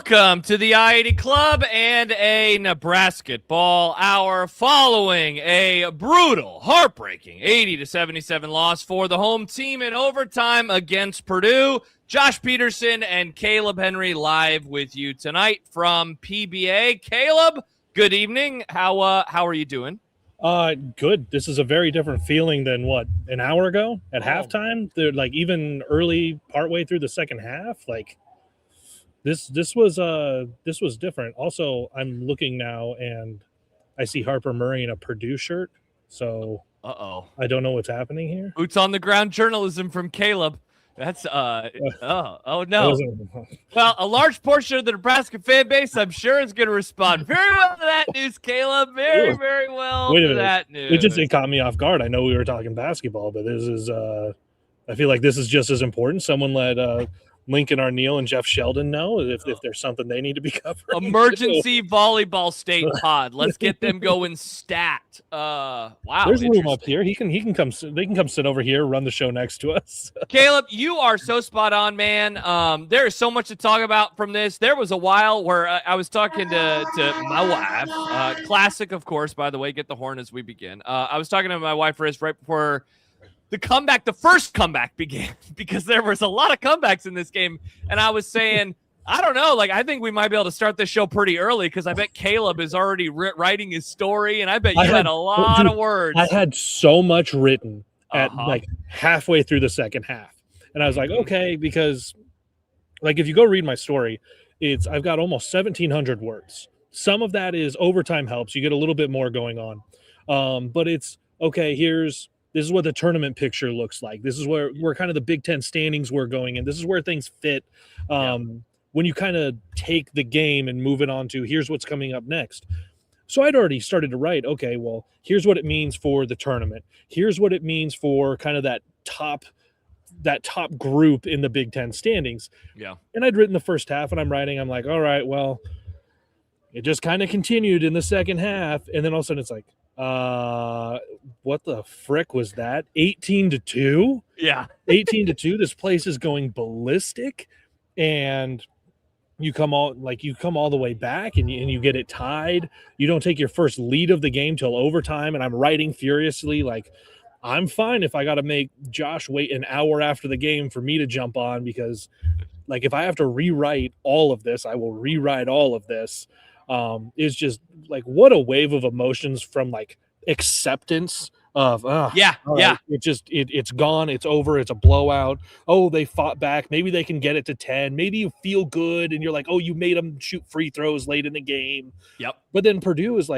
Welcome to the I-80 Club and a Nebrasketball hour following a brutal, heartbreaking 80-77 loss for the home team in overtime against Purdue. Josh Peterson and Kaleb Henry live with you tonight from PBA. Kaleb, good evening. How are you doing? Good. This is a very different feeling than an hour ago at halftime. They're like even early partway through the second half. Like this was different. Also, I'm looking now and I see Harper Murray in a Purdue shirt. So I don't know what's happening here. Boots on the ground journalism from Kaleb. That's oh no. Well, a large portion of the Nebraska fan base, I'm sure, is going to respond very well to that news, Kaleb. Very well to that news. It caught me off guard. I know we were talking basketball, but this is I feel like this is just as important. Someone let Lincoln Arneal and Jeff Sheldon know if there's something they need to be covering. Emergency volleyball state pod. Let's get them going stat. Wow. There's room up here. He can come. They can come sit over here, run the show next to us. Kaleb, you are so spot on, man. There is so much to talk about from this. There was a while where I was talking to my wife. Classic, of course, by the way. Get the horn as we begin. I was talking to my wife, Riz, right before the first comeback began, because there was a lot of comebacks in this game. And I was saying, I don't know, I think we might be able to start this show pretty early, because I bet Kaleb is already writing his story, and I bet you had a lot of words. I had so much written at halfway through the second half. And I was like, okay, because if you go read my story, I've got almost 1,700 words. Some of that is overtime helps. You get a little bit more going on. But it's, okay, this is what the tournament picture looks like. This is where kind of the Big Ten standings were going in. This is where things fit when you kind of take the game and move it on to here's what's coming up next. So I'd already started to write, okay, well, here's what it means for the tournament. Here's what it means for kind of that top group in the Big Ten standings. Yeah. And I'd written the first half, and I'm like, all right, well, it just kind of continued in the second half. And then all of a sudden it's like, what the frick was that? 18-2? Yeah. 18-2. This place is going ballistic, and you come all the way back and you get it tied. You don't take your first lead of the game till overtime, and I'm writing furiously I'm fine if I got to make Josh wait an hour after the game for me to jump on, because if I have to rewrite all of this, I will rewrite all of this. Is just what a wave of emotions from acceptance of it's gone, it's over, it's a blowout. Oh, they fought back, maybe they can get it to 10, maybe you feel good and you're like, oh, you made them shoot free throws late in the game. Yep. But then Purdue is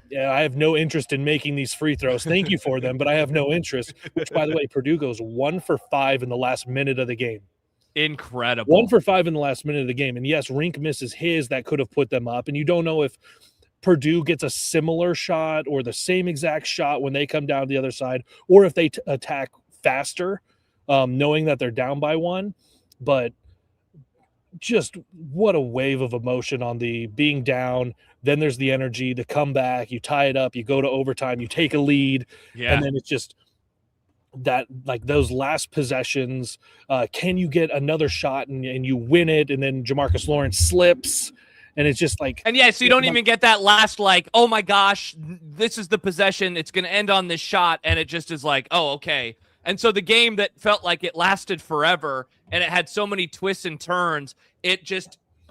yeah, I have no interest in making these free throws. Thank you for them, but I have no interest. Which, by the way, Purdue goes 1 for 5 in the last minute of the game. Incredible. 1 for 5 in the last minute of the game. And yes, Rink misses his that could have put them up. And you don't know if Purdue gets a similar shot or the same exact shot when they come down the other side, or if they attack faster, knowing that they're down by 1. But just what a wave of emotion on the being down. Then there's the energy, the comeback, you tie it up, you go to overtime, you take a lead. Yeah. And then it's just that those last possessions, can you get another shot and you win it, and then Jamarcus Lawrence slips, and it's just and yeah, so you don't even get that last oh my gosh, this is the possession, it's going to end on this shot, and it just is oh, okay. And so the game that felt like it lasted forever and it had so many twists and turns,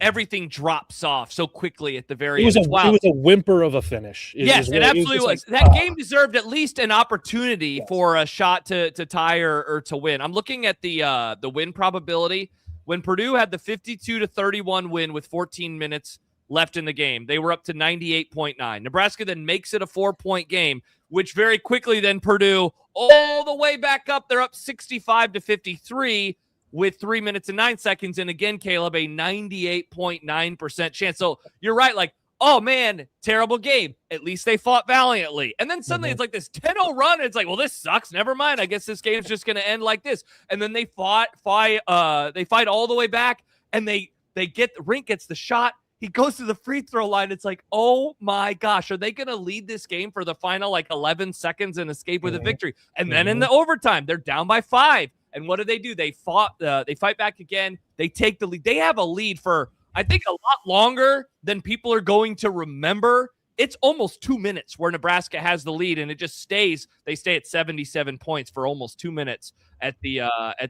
everything drops off so quickly at the very end. It was a whimper of a finish. It absolutely was. That game deserved at least an opportunity for a shot to tie or to win. I'm looking at the win probability. When Purdue had the 52-31 win with 14 minutes left in the game, they were up to 98.9. Nebraska then makes it a 4-point game, which very quickly then Purdue all the way back up. They're up 65-53. With 3 minutes and 9 seconds. And again, Kaleb, a 98.9% chance. So you're right. Oh man, terrible game. At least they fought valiantly. And then suddenly it's this 10-0 run. And it's well, this sucks. Never mind. I guess this game's just going to end like this. And then they fight all the way back, and Rink gets the shot. He goes to the free throw line. It's oh my gosh, are they going to lead this game for the final 11 seconds and escape with a victory? And then in the overtime, they're down by 5. And what do? They fight back again. They take the lead. They have a lead for I think a lot longer than people are going to remember. It's almost 2 minutes where Nebraska has the lead, and it just stays. They stay at 77 points for almost 2 minutes at the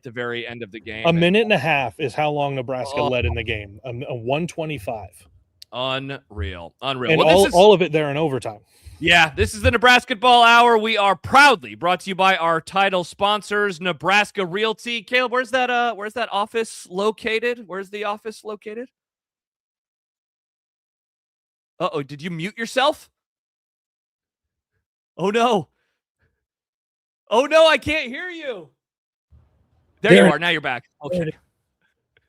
very end of the game. A minute and a half is how long Nebraska led in the game. A 125. Unreal. And all of it there in overtime. Yeah, this is the Nebrasketball Hour. We are proudly brought to you by our title sponsors, Nebraska Realty. Kaleb, where's that office located? Where's the office located? Uh-oh, did you mute yourself? Oh no, I can't hear you. There you are. Now you're back. Okay.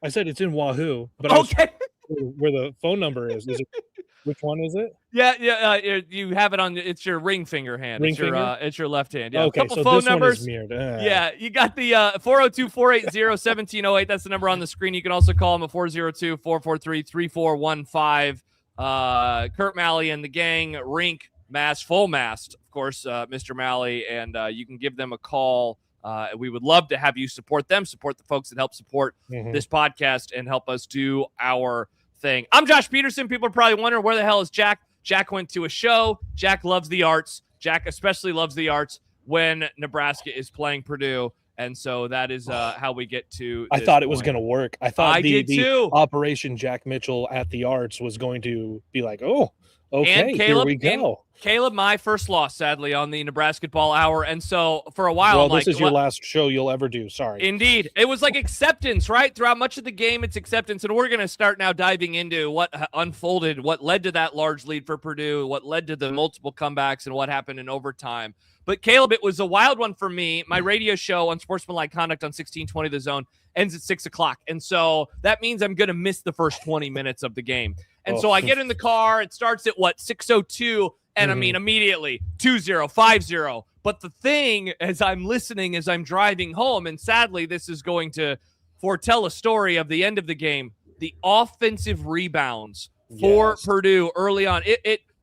I said it's in Wahoo, but okay. Where the phone number is it? Which one is it? Yeah. You have it on. It's your ring finger hand. It's your left hand. Yeah. Okay. Couple so phone this numbers. One is mirrored. Yeah. You got the 402-480-1708. That's the number on the screen. You can also call them at 402-443-3415. Kurt Malley and the gang, rink, mast, full mast, of course, Mr. Malley, and you can give them a call. We would love to have you support them, support the folks that help support this podcast and help us do our thing. I'm Josh Peterson. People are probably wondering, where the hell is Jack? Jack went to a show. Jack loves the arts. Jack especially loves the arts when Nebraska is playing Purdue. And so that is how we get to I thought it was going to work. I thought the Operation Jack Mitchell at the Arts was going to be like, oh, okay, and Kaleb, here we go. Kaleb, my first loss, sadly, on the Nebrasketball Hour. And so for a while, this is your last show you'll ever do. Sorry. Indeed. It was like acceptance, right? Throughout much of the game, it's acceptance. And we're going to start now diving into what unfolded, what led to that large lead for Purdue, what led to the multiple comebacks, and what happened in overtime. But Kaleb, it was a wild one for me. My radio show on Sportsmanlike Conduct on 1620 The Zone ends at 6 o'clock. And so that means I'm going to miss the first 20 minutes of the game. And so I get in the car. It starts at 6:02. And I mean, immediately 2-0, 5-0. But the thing, as I'm listening, as I'm driving home, and sadly, this is going to foretell a story of the end of the game, the offensive rebounds for Purdue early on.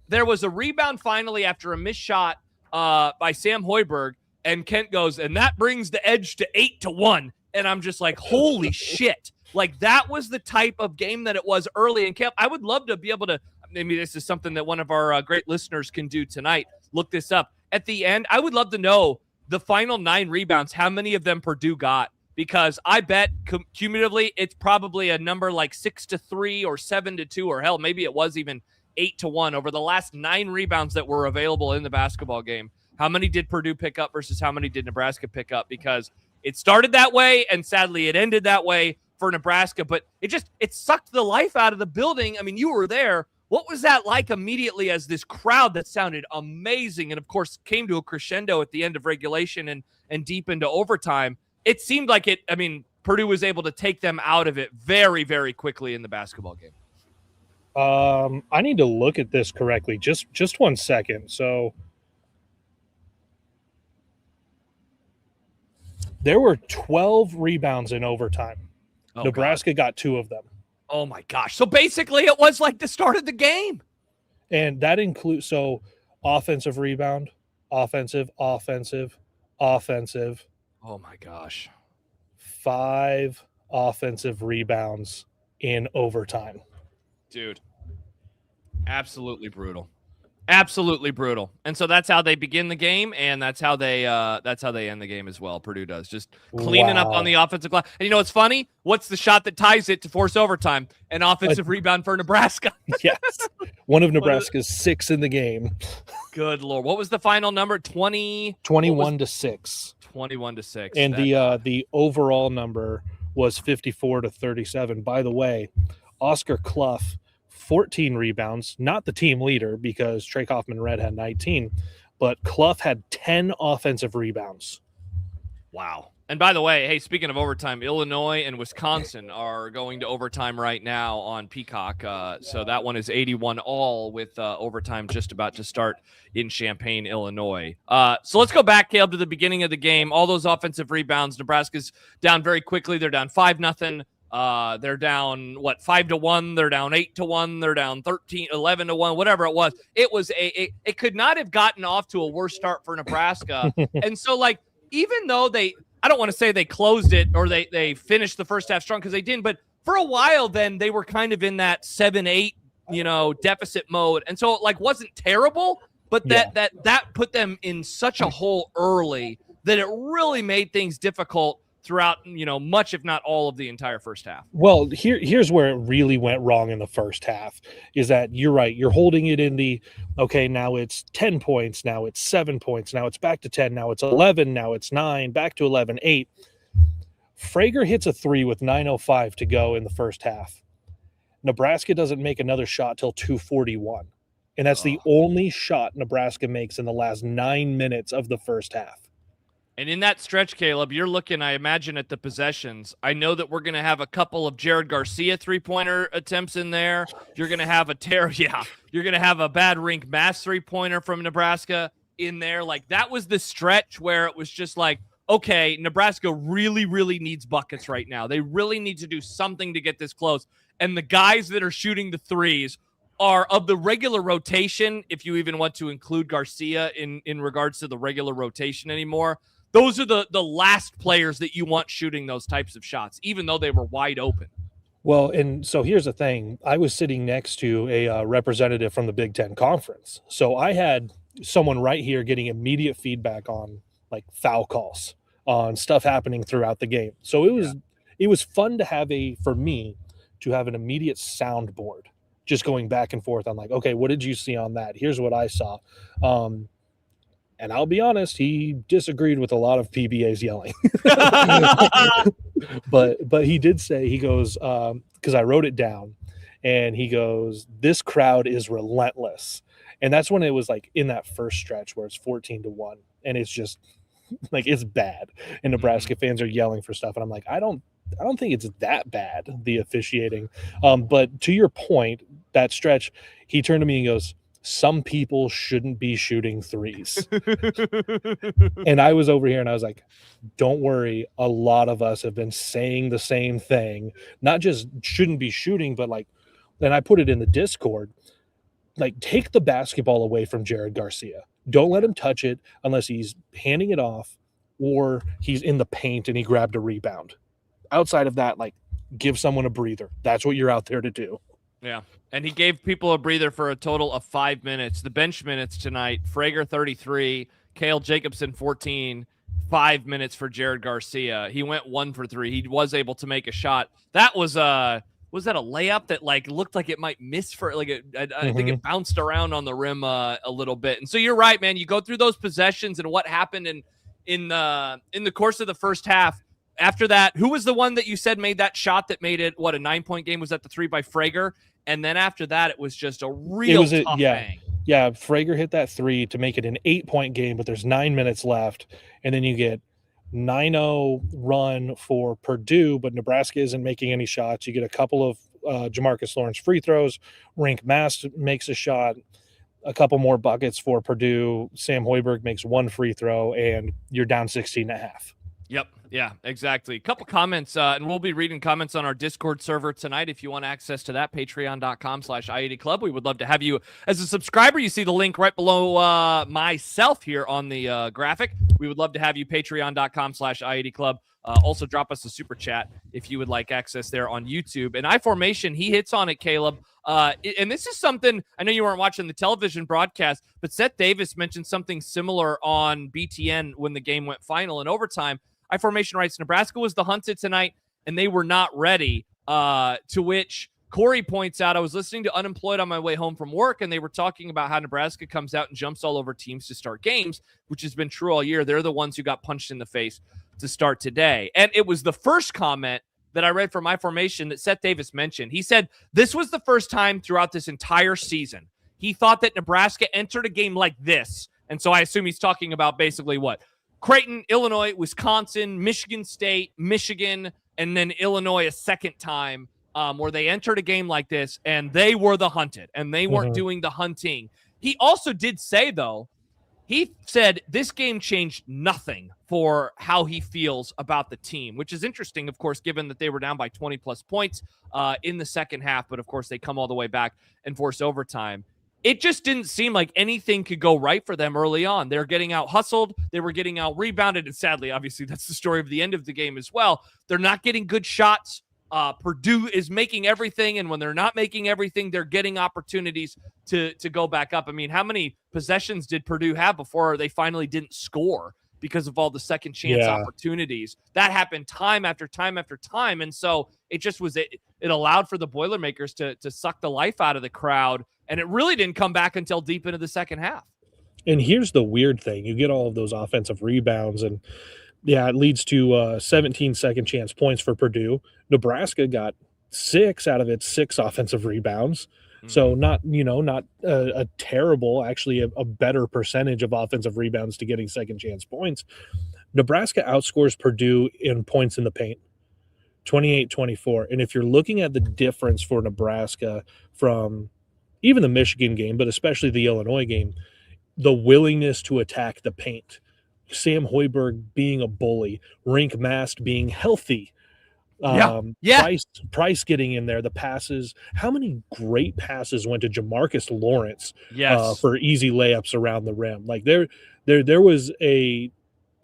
There was a rebound finally after a missed shot by Sam Hoiberg, and Kent goes, and that brings the edge to 8-1. And I'm just like, holy shit. Like, that was the type of game that it was early in camp. I would love to be able to, maybe this is something that one of our great listeners can do tonight. Look this up. At the end, I would love to know the final 9 rebounds, how many of them Purdue got, because I bet cumulatively it's probably a number like 6-3 or 7-2, or hell, maybe it was even 8-1 over the last 9 rebounds that were available in the basketball game. How many did Purdue pick up versus how many did Nebraska pick up? Because it started that way, and sadly it ended that way for Nebraska, but it sucked the life out of the building. I mean, you were there. What was that like immediately as this crowd that sounded amazing and, of course, came to a crescendo at the end of regulation and deep into overtime? It seemed like Purdue was able to take them out of it very, very quickly in the basketball game. I need to look at this correctly. Just 1 second. So there were 12 rebounds in overtime. Oh, Nebraska got 2 of them. Oh, my gosh. So basically it was like the start of the game. And that includes, offensive rebound, offensive. Oh, my gosh. 5 offensive rebounds in overtime. Dude, absolutely brutal. Absolutely brutal. And so that's how they begin the game, and that's how they end the game as well. Purdue does, just cleaning up on the offensive glass. And you know what's funny? What's the shot that ties it to force overtime? An offensive rebound for Nebraska. Yes. One of Nebraska's 6 in the game. Good Lord. What was the final number? 21-6. 21-6. And the overall number was 54-37. By the way, Oscar Clough, 14 rebounds, not the team leader because Trey Kaufman-Red had 19, but Clough had 10 offensive rebounds. Wow. And by the way, hey, speaking of overtime, Illinois and Wisconsin are going to overtime right now on Peacock. So that one is 81-all with overtime just about to start in Champaign, Illinois. So let's go back, Kaleb, to the beginning of the game. All those offensive rebounds, Nebraska's down very quickly. They're down 5-0. They're down 5-1, they're down 8-1, they're down 11-1, whatever it was. It could not have gotten off to a worse start for Nebraska. And so even though I don't want to say they closed it or they finished the first half strong, because they didn't, but for a while then they were kind of in that 7-8, deficit mode. And so it wasn't terrible, but that put them in such a hole early that it really made things difficult throughout, much, if not all of the entire first half. Well, here's where it really went wrong in the first half is that you're right. You're holding it in the, okay, now it's 10 points. Now it's 7 points. Now it's back to 10. Now it's 11. Now it's 9, back to 11, 8. Frager hits a 3 with 9:05 to go in the first half. Nebraska doesn't make another shot till 2:41. And that's the only shot Nebraska makes in the last 9 minutes of the first half. And in that stretch, Kaleb, you're looking, I imagine, at the possessions. I know that we're going to have a couple of Jared Garcia three-pointer attempts in there. You're going to have you're going to have a bad Rink Mass three-pointer from Nebraska in there. That was the stretch where it was just okay, Nebraska really, really needs buckets right now. They really need to do something to get this close. And the guys that are shooting the threes are of the regular rotation, if you even want to include Garcia in regards to the regular rotation anymore. Those are the last players that you want shooting those types of shots, even though they were wide open. Well, and so here's the thing. I was sitting next to a representative from the Big Ten Conference. So I had someone right here getting immediate feedback on foul calls, on stuff happening throughout the game. So it was fun to have for me to have an immediate soundboard just going back and forth on okay, what did you see on that? Here's what I saw. And I'll be honest, he disagreed with a lot of PBA's yelling. but he did say, he goes, because I wrote it down, and he goes, this crowd is relentless. And that's when it was in that first stretch where it's 14-1, and it's just it's bad. And Nebraska fans are yelling for stuff. And I'm I don't think it's that bad, the officiating. But to your point, that stretch, he turned to me and goes, some people shouldn't be shooting threes. And I was over here and I was don't worry. A lot of us have been saying the same thing, not just shouldn't be shooting, but and I put it in the Discord, take the basketball away from Jared Garcia. Don't let him touch it unless he's handing it off or he's in the paint and he grabbed a rebound. Outside of that, give someone a breather. That's what you're out there to do. Yeah, and he gave people a breather for a total of 5 minutes. The bench minutes tonight, Frager 33, Cale Jacobson 14, 5 minutes for Jared Garcia. He went 1 for 3. He was able to make a shot. That was that a layup that looked like it might miss for I think it bounced around on the rim a little bit. And so you're right, man. You go through those possessions and what happened in the course of the first half. After that, who was the one that you said made that shot that made it, a 9-point game? Was that the 3 by Frager? And then after that, it was just a real tough bang. Yeah, Frager hit that 3 to make it an 8-point game, but there's 9 minutes left. And then you get 9-0 run for Purdue, but Nebraska isn't making any shots. You get a couple of Jamarcus Lawrence free throws. Rink Mass makes a shot. A couple more buckets for Purdue. Sam Hoiberg makes 1 free throw, and you're down 16.5. Yep. Yeah, exactly. A couple comments, and we'll be reading comments on our Discord server tonight. If you want access to that, patreon.com/I80 Club. We would love to have you as a subscriber. You see the link right below myself here on the graphic. We would love to have you, patreon.com/I80 Club. Also, drop us a super chat if you would like access there on YouTube. And iFormation, he hits on it, Kaleb. And this is something, I know you weren't watching the television broadcast, but Seth Davis mentioned something similar on BTN when the game went final in overtime. iFormation writes, Nebraska was the hunted tonight, and they were not ready, to which Corey points out, I was listening to Unemployed on my way home from work, and they were talking about how Nebraska comes out and jumps all over teams to start games, which has been true all year. They're the ones who got punched in the face to start today. And it was the first comment that I read from iFormation that Seth Davis mentioned. He said this was the first time throughout this entire season he thought that Nebraska entered a game like this. And so I assume he's talking about basically what? Creighton, Illinois, Wisconsin, Michigan State, Michigan, and then Illinois a second time, where they entered a game like this, and they were the hunted, and they weren't doing the hunting. He also did say, though, he said this game changed nothing for how he feels about the team, which is interesting, of course, given that they were down by 20-plus points in the second half, but, of course, they come all the way back and force overtime. It just didn't seem like anything could go right for them early on. They're getting out hustled. They were getting out rebounded. And sadly, obviously, that's the story of the end of the game as well. They're not getting good shots Purdue is making everything, and when they're not making everything, they're getting opportunities to go back up. I mean, how many possessions did Purdue have before they finally didn't score because of all the second chance opportunities? That happened time after time after time, and so it allowed for the Boilermakers to suck the life out of the crowd, and it really didn't come back until deep into the second half. And here's the weird thing. You get all of those offensive rebounds, and it leads to 17 second chance points for Purdue. Nebraska got 6 out of its 6 offensive rebounds. So not a terrible, actually a better percentage of offensive rebounds to getting second chance points. Nebraska outscores Purdue in points in the paint, 28-24. And if you're looking at the difference for Nebraska from even the Michigan game, but especially the Illinois game, the willingness to attack the paint, Sam Hoiberg being a bully, Rink Mast being healthy, Price getting in there, the passes. How many great passes went to Jamarcus Lawrence for easy layups around the rim? Like there was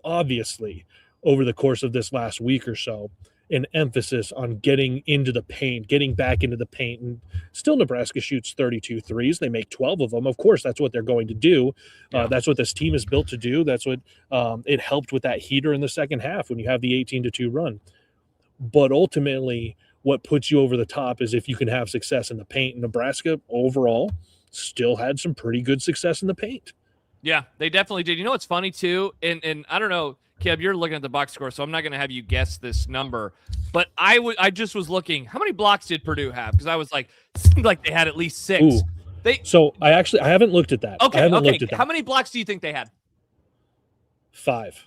obviously over the course of this last week or so, an emphasis on getting into the paint, getting back into the paint. And still Nebraska shoots 32 threes. They make 12 of them. Of course, that's what they're going to do. That's what this team is built to do. That's what it helped with that heater in the second half when you have the 18-2 run. But ultimately, what puts you over the top is if you can have success in the paint. Nebraska overall still had some pretty good success in the paint. Yeah, they definitely did. You know what's funny too? And I don't know, Kaleb, you're looking at the box score, so I'm not going to have you guess this number. But I just was looking, how many blocks did Purdue have? Because I was like, it seemed like they had at least 6. Ooh. I haven't looked at that. Okay, looked at that. How many blocks do you think they had? 5.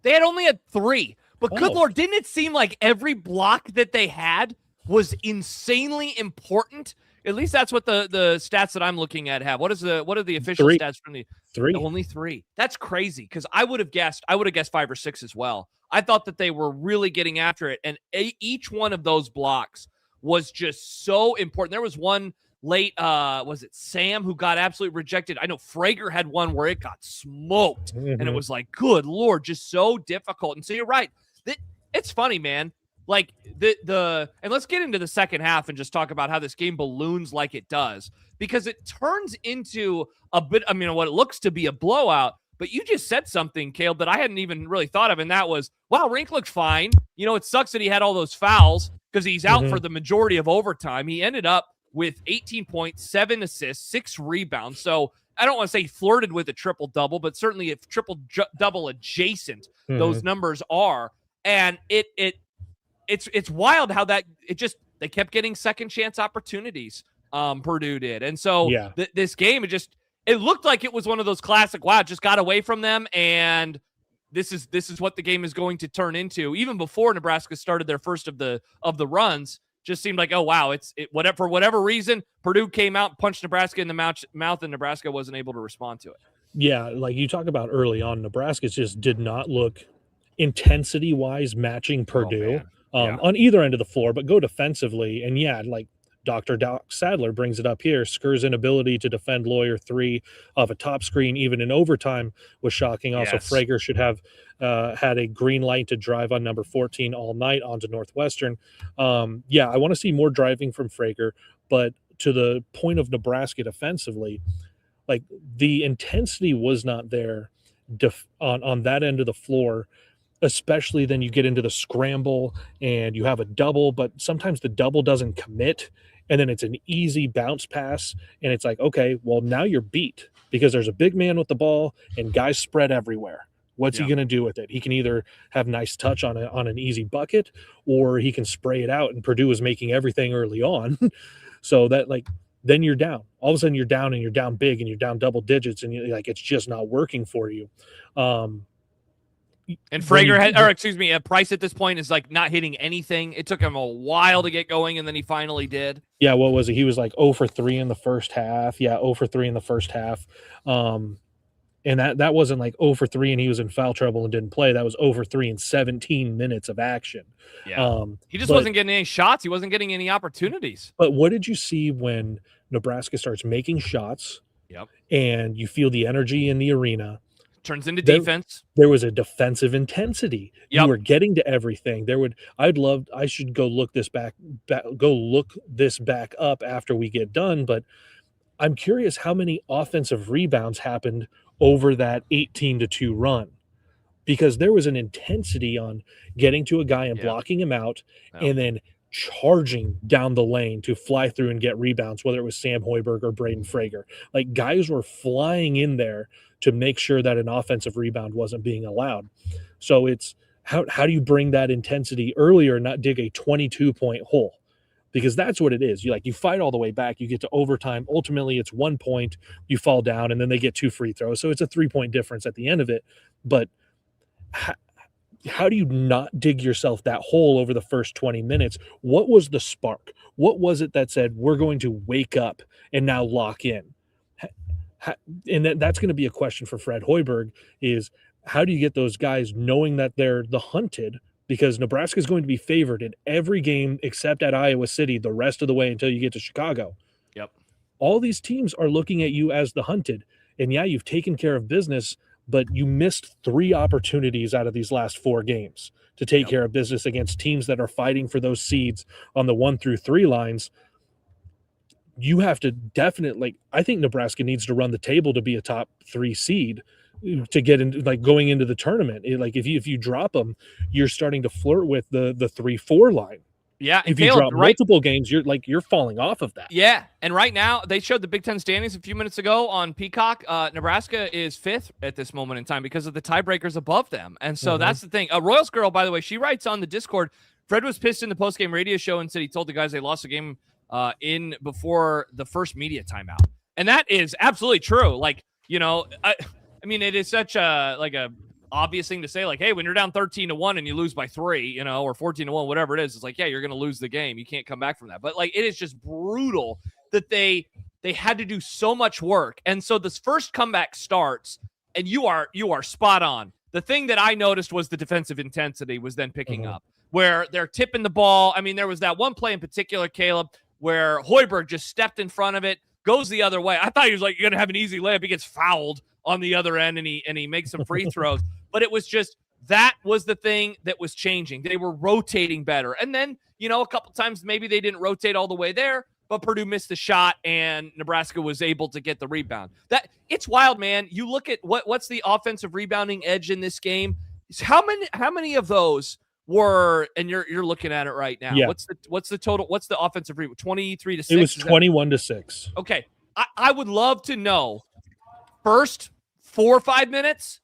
They had only had 3. But good Lord, didn't it seem like every block that they had was insanely important? At least that's what the stats that I'm looking at have. What are the official stats from the 3? Only 3. That's crazy because I would have guessed 5 or 6 as well. I thought that they were really getting after it, and each one of those blocks was just so important. There was one late, was it Sam who got absolutely rejected? I know Frager had one where it got smoked, and it was like, good Lord, just so difficult. And so you're right. It's funny, man. Like and let's get into the second half and just talk about how this game balloons like it does, because it turns into a bit, what it looks to be a blowout. But you just said something, Kaleb, that I hadn't even really thought of, and that was, wow, Rink looked fine. It sucks that he had all those fouls because he's out for the majority of overtime. He ended up with 18 points, 7 assists, 6 rebounds. So I don't want to say he flirted with a triple-double, but certainly if triple-double adjacent, those numbers are. And it's wild how they kept getting second chance opportunities. Purdue did. And so this game, it looked like it was one of those classic, wow, it just got away from them. And this is what the game is going to turn into. Even before Nebraska started their first of the runs, just seemed like, oh, wow, for whatever reason, Purdue came out and punched Nebraska in the mouth, and Nebraska wasn't able to respond to it. Yeah, like you talk about early on, Nebraska just did not look intensity-wise matching Purdue on either end of the floor, but go defensively. And like Dr. Doc Sadler brings it up here, Skur's inability to defend Lawyer 3 of a top screen, even in overtime, was shocking. Also, Frager should have had a green light to drive on number 14 all night onto Northwestern. I want to see more driving from Frager, but to the point of Nebraska defensively, like the intensity was not there on that end of the floor. Especially then you get into the scramble and you have a double, but sometimes the double doesn't commit, and then it's an easy bounce pass, and it's like, okay, well, now you're beat because there's a big man with the ball and guys spread everywhere. What's he going to do with it? He can either have nice touch on an easy bucket, or he can spray it out, and Purdue is making everything early on. So that, like, then you're down. All of a sudden you're down, and you're down big, and you're down double digits, and you're like, it's just not working for you. And Frager Price at this point is like not hitting anything. It took him a while to get going, and then he finally did. Yeah, what was it? He was like 0 for 3 in the first half. Yeah, 0 for 3 in the first half. And that wasn't like 0 for 3 and he was in foul trouble and didn't play. That was 0 for 3 in 17 minutes of action. Yeah. He just wasn't getting any shots. He wasn't getting any opportunities. But what did you see when Nebraska starts making shots? Yep. And you feel the energy in the arena? Turns into defense. There was a defensive intensity. Yep. You were getting to everything. I should go look this back up after we get done, but I'm curious how many offensive rebounds happened over that 18-2 run, because there was an intensity on getting to a guy and blocking him out and then charging down the lane to fly through and get rebounds, whether it was Sam Hoiberg or Braden Frager. Like, guys were flying in there to make sure that an offensive rebound wasn't being allowed. So it's how do you bring that intensity earlier and not dig a 22-point hole? Because that's what it is. You fight all the way back, you get to overtime. Ultimately, it's 1 point, you fall down, and then they get 2 free throws. So it's a 3-point difference at the end of it. But how do you not dig yourself that hole over the first 20 minutes? What was the spark? What was it that said, we're going to wake up and now lock in? And that's going to be a question for Fred Hoiberg, is how do you get those guys knowing that they're the hunted? Because Nebraska is going to be favored in every game except at Iowa City the rest of the way until you get to Chicago. Yep. All these teams are looking at you as the hunted. And yeah, you've taken care of business, but you missed 3 opportunities out of these last 4 games to take care of business against teams that are fighting for those seeds on the 1 through 3 lines. You have to definitely, I think Nebraska needs to run the table to be a top 3 seed to get into, going into the tournament. If you drop them, you're starting to flirt with the 3-4 line. Yeah, if you drop multiple games, you're falling off of that. Yeah, and right now they showed the Big Ten standings a few minutes ago on Peacock. Nebraska is 5th at this moment in time because of the tiebreakers above them, and so that's the thing. Royals girl, by the way, she writes on the Discord. Fred was pissed in the postgame radio show and said he told the guys they lost the game in before the first media timeout, and that is absolutely true. I mean, it is such a obvious thing to say, hey, when you're down 13-1 and you lose by 3, or 14-1, whatever it is, it's you're going to lose the game. You can't come back from that. But it is just brutal that they had to do so much work. And so this first comeback starts, and you are spot on. The thing that I noticed was the defensive intensity was then picking up, where they're tipping the ball. I mean, there was that one play in particular, Kaleb, where Hoiberg just stepped in front of it, goes the other way. I thought he was going to have an easy layup. He gets fouled on the other end, and he makes some free throws. But it was just, that was the thing that was changing. They were rotating better. And then, a couple times maybe they didn't rotate all the way there, but Purdue missed the shot and Nebraska was able to get the rebound. It's wild, man. You look at what's the offensive rebounding edge in this game. How many of those were, and you're looking at it right now. Yeah. What's the total? What's the offensive rebound? 23-6? It was 21-6. Okay. I would love to know first 4 or 5 minutes,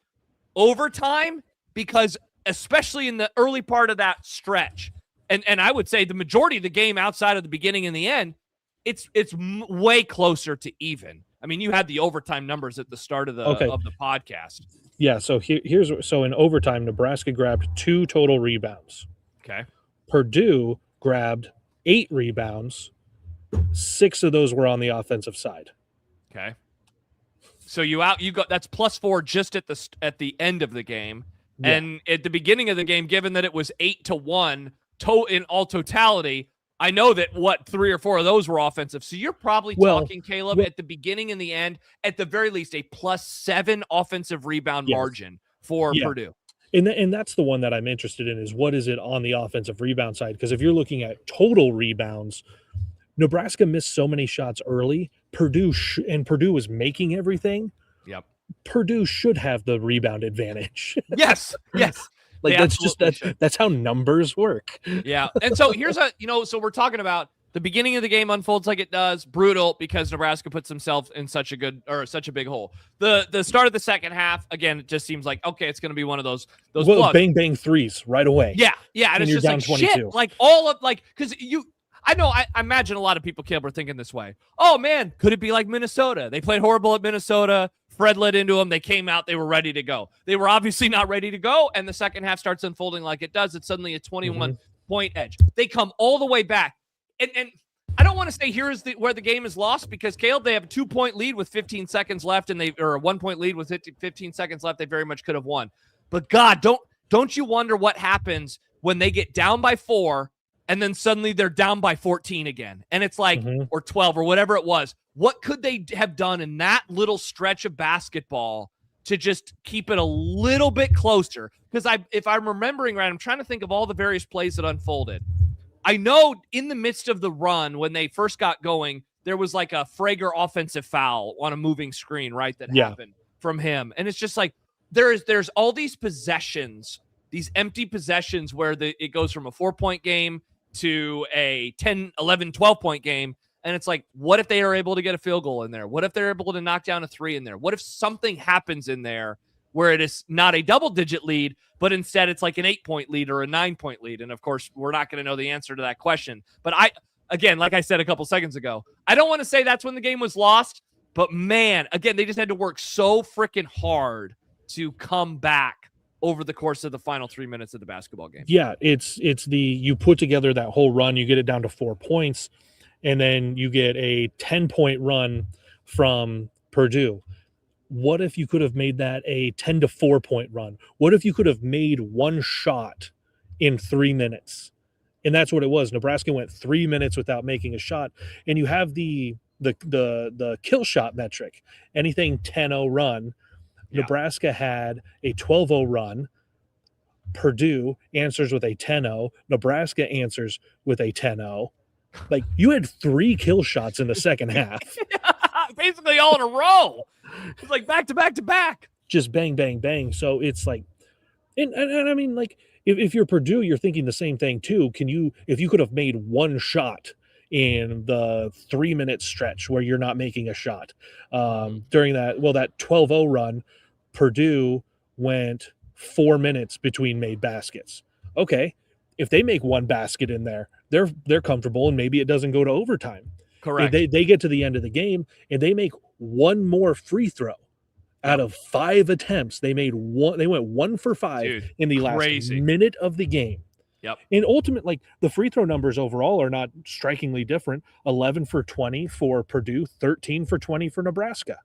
overtime, because especially in the early part of that stretch, and I would say the majority of the game outside of the beginning and the end, it's way closer to even. I mean, you had the overtime numbers at the start of the podcast. Yeah, so so in overtime, Nebraska grabbed 2 total rebounds. Okay. Purdue grabbed 8 rebounds. 6 of those were on the offensive side. Okay. So you got that's +4 just at the end of the game. Yeah. And at the beginning of the game, given that it was 8-1 in all totality, I know that 3 or 4 of those were offensive. So you're probably talking, Kaleb, at the beginning and the end, at the very least, a +7 offensive rebound margin for Purdue. And that's the one that I'm interested in, is what is it on the offensive rebound side? Because if you're looking at total rebounds, Nebraska missed so many shots early. Purdue was making everything. Yep. Purdue should have the rebound advantage. Yes. That's how numbers work. Yeah. And so here's so we're talking about the beginning of the game unfolds like it does, brutal, because Nebraska puts themselves in such a big hole. The start of the second half, again, it just seems like, okay, it's going to be one of those bang bang threes right away. Yeah. And it's just down 22. Shit, because I imagine a lot of people, Kaleb, are thinking this way. Oh, man, could it be like Minnesota? They played horrible at Minnesota. Fred led into them. They came out. They were ready to go. They were obviously not ready to go, and the second half starts unfolding like it does. It's suddenly a 21-point edge. They come all the way back. And I don't want to say here's where the game is lost, because, Kaleb, they have a 2-point lead with 15 seconds left, or a 1-point lead with 15 seconds left. They very much could have won. But, God, don't you wonder what happens when they get down by 4 and then suddenly they're down by 14 again. And it's or 12 or whatever it was. What could they have done in that little stretch of basketball to just keep it a little bit closer. Because if I'm remembering right, I'm trying to think of all the various plays that unfolded. I know in the midst of the run, when they first got going, there was like a Frager offensive foul on a moving screen, right, that happened from him. And it's just like there's all these possessions, these empty possessions where it goes from a 4-point game to a 10, 11, 12-point game. And it's like, what if they are able to get a field goal in there? What if they're able to knock down a 3 in there? What if something happens in there where it is not a double-digit lead, but instead it's like an 8-point lead or a 9-point lead? And, of course, we're not going to know the answer to that question. But again, like I said a couple seconds ago, I don't want to say that's when the game was lost, but, man, again, they just had to work so freaking hard to come back over the course of the final 3 minutes of the basketball game. Yeah, it's you put together that whole run, you get it down to 4 points, and then you get a 10-point run from Purdue. What if you could have made that a 10 to 4 point run? What if you could have made one shot in 3 minutes? And that's what it was. Nebraska went 3 minutes without making a shot. And you have the kill shot metric. Anything 10-0 run. Yeah. Nebraska had a 12-0 run. Purdue answers with a 10-0. Nebraska answers with a 10-0. Like, you had 3 kill shots in the second half. Basically all in a row. It's like back to back to back. Just bang, bang, bang. So it's like, and I mean, like, if you're Purdue, you're thinking the same thing too. If you could have made one shot in the 3 minute stretch where you're not making a shot during that 12-0 run, Purdue went 4 minutes between made baskets. Okay. If they make one basket in there, they're comfortable, and maybe it doesn't go to overtime. Correct. They get to the end of the game and they make one more free throw out of 5 attempts. They made one. They went 1 for 5 in the last minute of the game. Yep. And ultimately, like, the free throw numbers overall are not strikingly different. 11 for 20 for Purdue, 13 for 20 for Nebraska.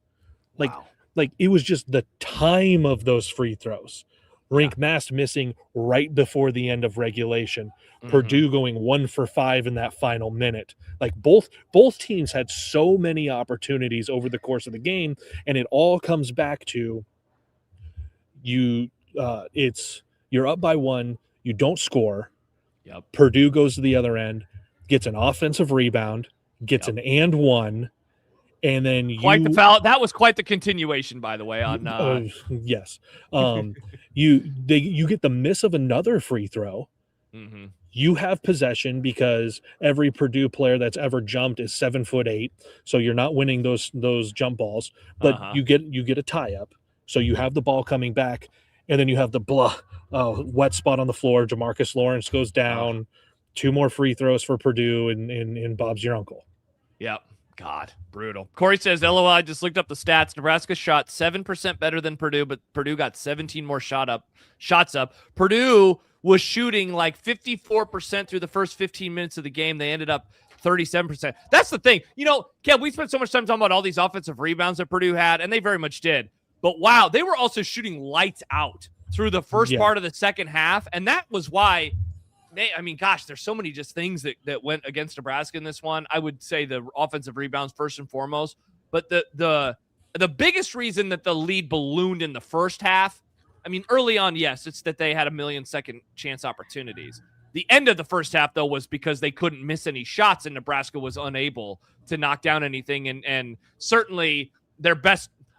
Wow. Like it was just the time of those free throws. Rink Mast missing right before the end of regulation. Mm-hmm. Purdue going 1 for 5 in that final minute. Like both teams had so many opportunities over the course of the game, and it all comes back to you're up by 1, you don't score. Yep. Purdue goes to the other end, gets an offensive rebound, gets an and one. And then quite the foul. That was quite the continuation, by the way. On yes, you get the miss of another free throw. Mm-hmm. You have possession because every Purdue player that's ever jumped is 7'8", so you're not winning those jump balls. But you get a tie up, so you have the ball coming back, and then you have the wet spot on the floor. Jamarcus Lawrence goes down. 2 more free throws for Purdue, and Bob's your uncle. Yep. God, brutal. Corey says, LOL, I just looked up the stats. Nebraska shot 7% better than Purdue, but Purdue got 17 more shots up. Purdue was shooting like 54% through the first 15 minutes of the game. They ended up 37%. That's the thing. You know, Kev, we spent so much time talking about all these offensive rebounds that Purdue had, and they very much did. But wow, they were also shooting lights out through the first part of the second half, and that was why there's so many just things that went against Nebraska in this one. I would say the offensive rebounds first and foremost, but the biggest reason that the lead ballooned in the first half, I mean, early on, yes, it's that they had a million second chance opportunities. The end of the first half, though, was because they couldn't miss any shots, and Nebraska was unable to knock down anything, and certainly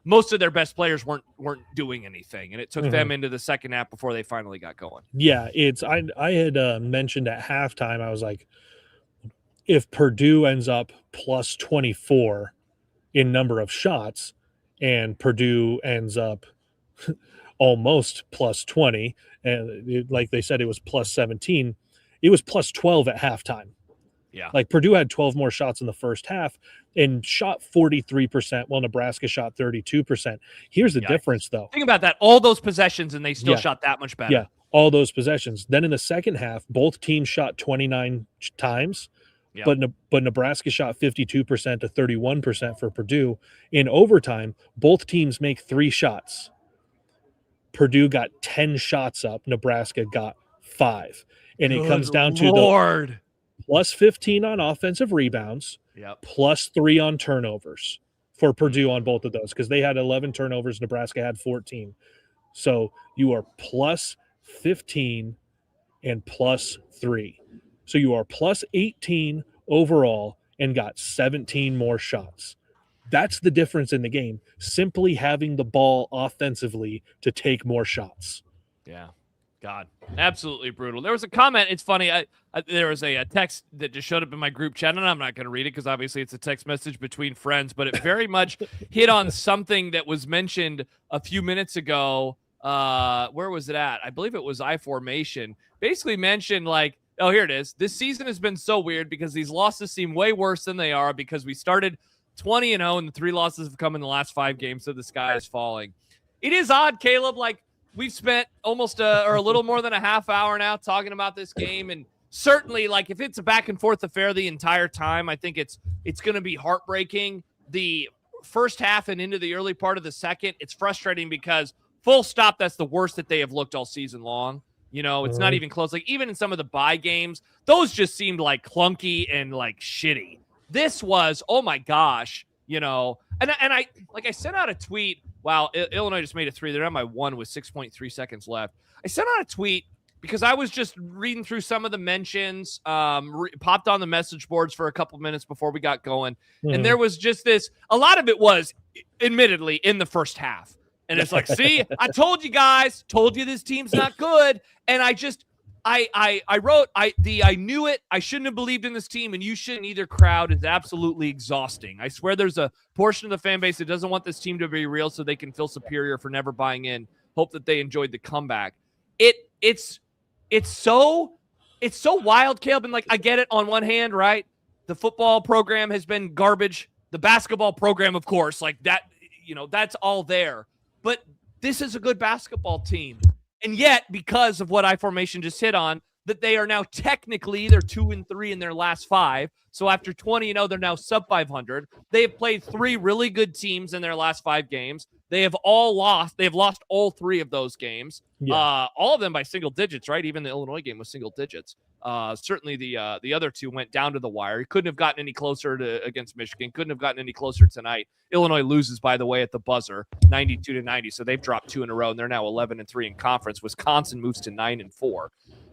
most of their best players weren't doing anything, and it took them into the second half before they finally got going. Yeah, I had mentioned at halftime, I was like, if Purdue ends up plus 24 in number of shots, and Purdue ends up almost plus 20, and like they said, it was plus 17, it was plus 12 at halftime. Yeah. Like Purdue had 12 more shots in the first half and shot 43%, while Nebraska shot 32%. Here's the difference, though. Think about that. All those possessions, and they still shot that much better. Yeah, all those possessions. Then in the second half, both teams shot 29 times, but Nebraska shot 52% to 31% for Purdue. In overtime, both teams make 3 shots. Purdue got 10 shots up. Nebraska got 5. And it comes down to the plus 15 on offensive rebounds, plus 3 on turnovers for Purdue on both of those because they had 11 turnovers. Nebraska had 14. So you are plus 15 and plus 3. So you are plus 18 overall and got 17 more shots. That's the difference in the game, simply having the ball offensively to take more shots. Yeah. God, absolutely brutal. There was a comment. It's funny. There was a text that just showed up in my group chat, and I'm not going to read it because obviously it's a text message between friends, but it very much hit on something that was mentioned a few minutes ago. Where was it at? I believe it was I-Formation. Basically mentioned like, oh, here it is. This season has been so weird because these losses seem way worse than they are because we started 20-0 and the 3 losses have come in the last 5 games, so the sky is falling. It is odd, Caleb, like, we've spent almost or a little more than a half hour now talking about this game, and certainly, like, if it's a back and forth affair the entire time, I think it's going to be heartbreaking. The first half and into the early part of the second, it's frustrating because full stop, that's the worst that they have looked all season long. You know, it's not even close. Like, even in some of the bye games, those just seemed like clunky and like shitty. This was, oh my gosh, you know, and I sent out a tweet. Wow, Illinois just made a 3. They're on my 1 with 6.3 seconds left. I sent out a tweet because I was just reading through some of the mentions, popped on the message boards for a couple minutes before we got going. And there was just this, a lot of it was admittedly in the first half. And it's like, see, I told you guys, told you this team's not good. And I wrote, I knew it. I shouldn't have believed in this team, and you shouldn't either. Crowd is absolutely exhausting. I swear there's a portion of the fan base that doesn't want this team to be real so they can feel superior for never buying in. Hope that they enjoyed the comeback. It's so wild, Caleb. And like, I get it on one hand, right? The football program has been garbage. The basketball program, of course, like that, you know, that's all there. But this is a good basketball team. And yet, because of what I-Formation just hit on, that they are now technically, they're 2-3 in their last 5. So after 20-0, they're now sub 500. They have played 3 really good teams in their last 5 games. They have all lost. They have lost all 3 of those games. Yeah. All of them by single digits, right? Even the Illinois game was single digits. Certainly the other 2 went down to the wire. He couldn't have gotten any closer against Michigan. Couldn't have gotten any closer tonight. Illinois loses, by the way, at the buzzer, 92-90. So they've dropped 2 in a row, and they're now 11-3 in conference. Wisconsin moves to 9-4,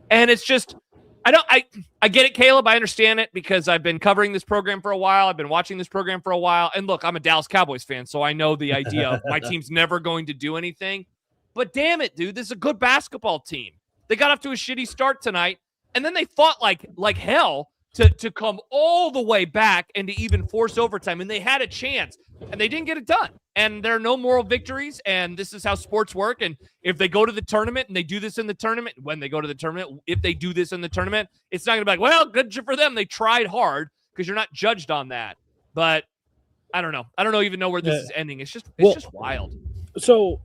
and it's just, I get it, Caleb. I understand it because I've been covering this program for a while. I've been watching this program for a while, and look, I'm a Dallas Cowboys fan, so I know the idea of my team's never going to do anything. But damn it, dude, this is a good basketball team. They got off to a shitty start tonight. And then they fought like hell to come all the way back and to even force overtime. And they had a chance, and they didn't get it done. And there are no moral victories, and this is how sports work. And if they go to the tournament and they do this in the tournament, when they go to the tournament, if they do this in the tournament, it's not going to be like, well, good for them. They tried hard, because you're not judged on that. But I don't know. I don't even know where this is ending. It's just wild. So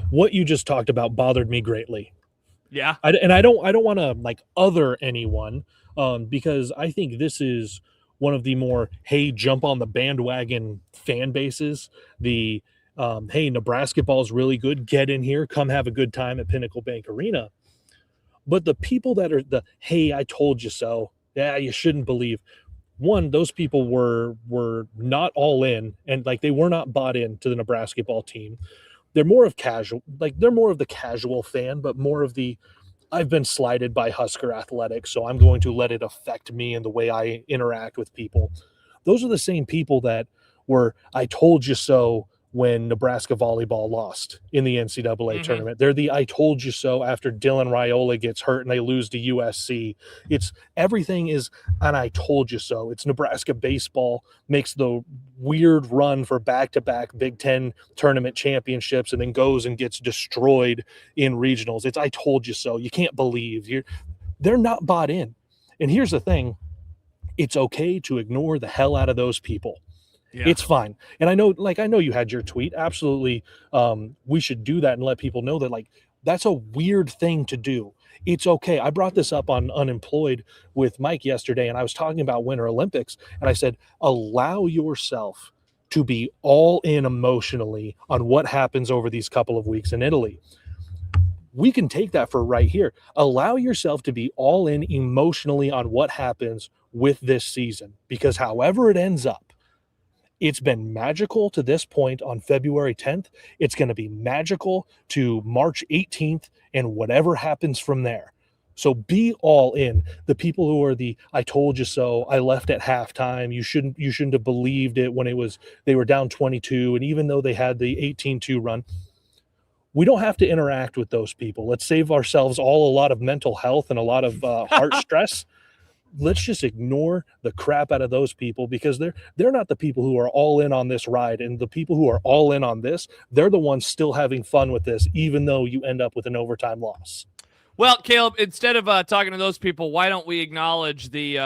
what you just talked about bothered me greatly. Yeah. I don't want to like other anyone because I think this is one of the more, hey, jump on the bandwagon fan bases. The, hey, Nebrasketball is really good. Get in here. Come have a good time at Pinnacle Bank Arena. But the people that are the, hey, I told you so. Yeah, you shouldn't believe. One, those people were not all in, and like they were not bought into the Nebrasketball team. They're more of casual, like they're more of the casual fan, but more of the, I've been slighted by Husker athletics, so I'm going to let it affect me and the way I interact with people. Those are the same people that were, I told you so when Nebraska volleyball lost in the NCAA tournament. They're the I told you so after Dylan Raiola gets hurt and they lose to USC. It's everything is an I told you so. It's Nebraska baseball makes the weird run for back-to-back Big Ten tournament championships and then goes and gets destroyed in regionals. It's I told you so. You can't believe. They're not bought in. And here's the thing. It's okay to ignore the hell out of those people. Yeah. It's fine. And I know you had your tweet. Absolutely. We should do that and let people know that, like, that's a weird thing to do. It's okay. I brought this up on Unemployed with Mike yesterday, and I was talking about Winter Olympics, and I said, allow yourself to be all in emotionally on what happens over these couple of weeks in Italy. We can take that for right here. Allow yourself to be all in emotionally on what happens with this season, because however it ends up, It's been magical to this point on February 10th. It's going to be magical to March 18th and whatever happens from there. So be all in. The people who are the "I told you so," "I left at halftime," you shouldn't have believed it when they were down 22, and even though they had the 18-2 run, we don't have to interact with those people. Let's save ourselves all a lot of mental health and a lot of heart stress. Let's just ignore the crap out of those people, because they're not the people who are all in on this ride. And the people who are all in on this, they're the ones still having fun with this, even though you end up with an overtime loss. Well, Kaleb, instead of talking to those people, why don't we acknowledge the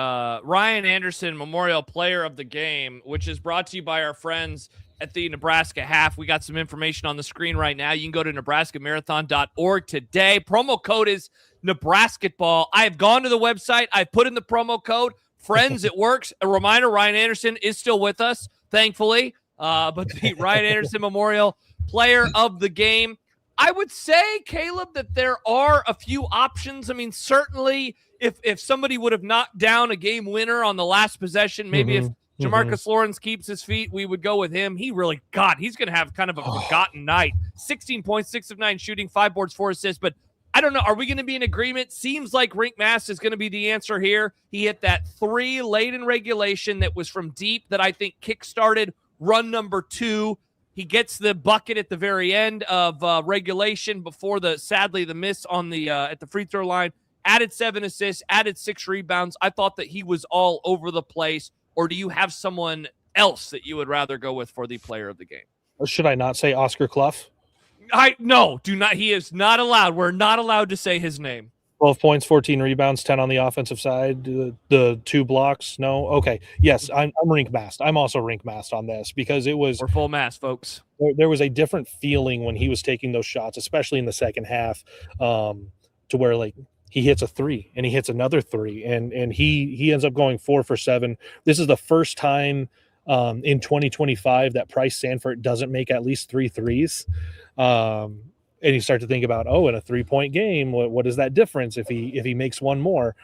Ryan Anderson Memorial Player of the Game, which is brought to you by our friends at the Nebraska Half. We got some information on the screen right now. You can go to nebraskamarathon.org today. Promo code is Nebrasketball. I have gone to the website. I put in the promo code. Friends, it works. A reminder, Ryan Anderson is still with us, thankfully. But the Ryan Anderson Memorial Player of the Game. I would say, Kaleb, that there are a few options. I mean, certainly if somebody would have knocked down a game winner on the last possession, maybe if Jamarcus Lawrence keeps his feet, we would go with him. He's going to have kind of a forgotten night. 16 points, 6 of 9 shooting, 5 boards, 4 assists. But I don't know. Are we going to be in agreement? Seems like Rink Mast is going to be the answer here. He hit that 3 late in regulation that was from deep that I think kickstarted run number 2. He gets the bucket at the very end of regulation before sadly the miss on the at the free throw line. Added 7 assists, added 6 rebounds. I thought that he was all over the place. Or do you have someone else that you would rather go with for the player of the game? Should I not say Oscar Clough? No, do not. He is not allowed. We're not allowed to say his name. 12 points, 14 rebounds, 10 on the offensive side, the 2 blocks. No? Okay. Yes, I'm Rink Mast. I'm also Rink Mast on this, because we're full mast, folks. There was a different feeling when he was taking those shots, especially in the second half, to where like he hits a 3 and he hits another 3 and he ends up going 4 for 7. This is the first time in 2025 that Price Sanford doesn't make at least 3 threes. And you start to think about, in a 3-point game, what is that difference if he makes one more?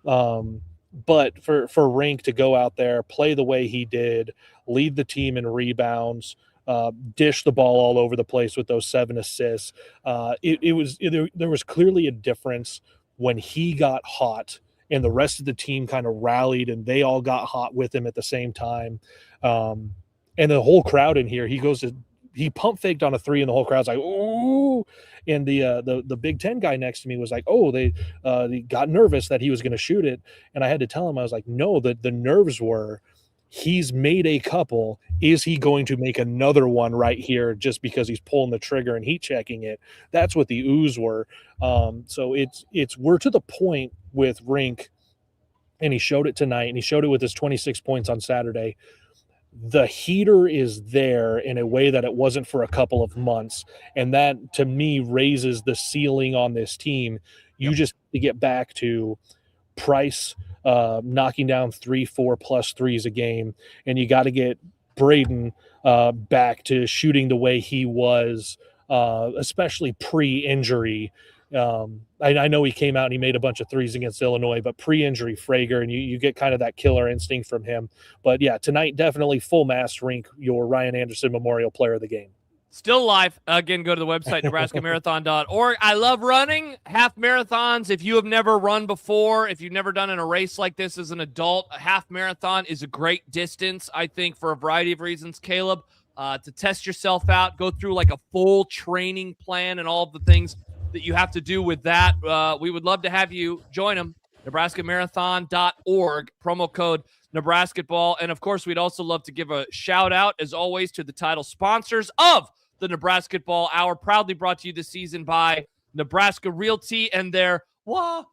But for Rink to go out there, play the way he did, lead the team in rebounds, dish the ball all over the place with those 7 assists, there was clearly a difference when he got hot and the rest of the team kind of rallied and they all got hot with him at the same time. And the whole crowd in here, he pump faked on a 3 and the whole crowd's like, ooh. And the Big Ten guy next to me was like, they got nervous that he was going to shoot it. And I had to tell him, I was like, no, the nerves were, he's made a couple. Is he going to make another one right here just because he's pulling the trigger and heat checking it? That's what the oohs were. So we're to the point with Rink, and he showed it tonight, and he showed it with his 26 points on Saturday. The heater is there in a way that it wasn't for a couple of months. And that, to me, raises the ceiling on this team. You just to get back to Price knocking down 3-4 plus threes a game. And you got to get Braden back to shooting the way he was, especially pre-injury. I know he came out and he made a bunch of threes against Illinois, but pre-injury Frager, and you get kind of that killer instinct from him. But yeah, tonight, definitely full mast Rink, your Ryan Anderson Memorial Player of the Game. Still live. Again, go to the website, nebraskamarathon.org. I love running half marathons. If you have never run before, if you've never done in a race like this as an adult, a half marathon is a great distance, I think, for a variety of reasons, Kaleb, to test yourself out, go through like a full training plan and all of the things that you have to do with that. We would love to have you join them. nebraskamarathon.org, promo code Nebrasketball. And of course, we'd also love to give a shout out, as always, to the title sponsors of the Nebrasketball Hour, proudly brought to you this season by Nebraska Realty and their Wahoo!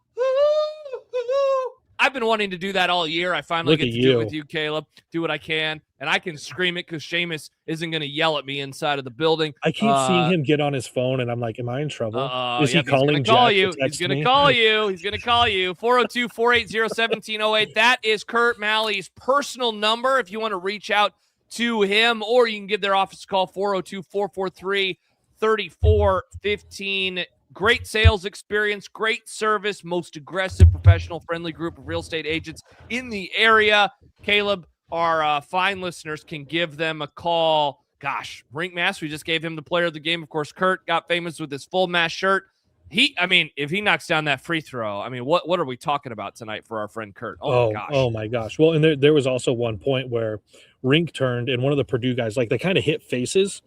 I've been wanting to do that all year. I finally get to do it with you, Kaleb. Do what I can, and I can scream it because Seamus isn't going to yell at me inside of the building. I keep seeing him get on his phone, and I'm like, am I in trouble? Is he calling Jack? He's going to call you. He's going to call you. 402-480-1708. That is Kurt Malley's personal number if you want to reach out to him, or you can give their office a call, 402-443-3415. Great sales experience, great service, most aggressive, professional, friendly group of real estate agents in the area. Kaleb, our fine listeners can give them a call. Gosh, Rink Mass, we just gave him the player of the game. Of course, Kurt got famous with his full mass shirt. If he knocks down that free throw, what are we talking about tonight for our friend Kurt? Oh my gosh. Oh my gosh. Well, and there was also one point where Rink turned and one of the Purdue guys, like they kind of hit faces.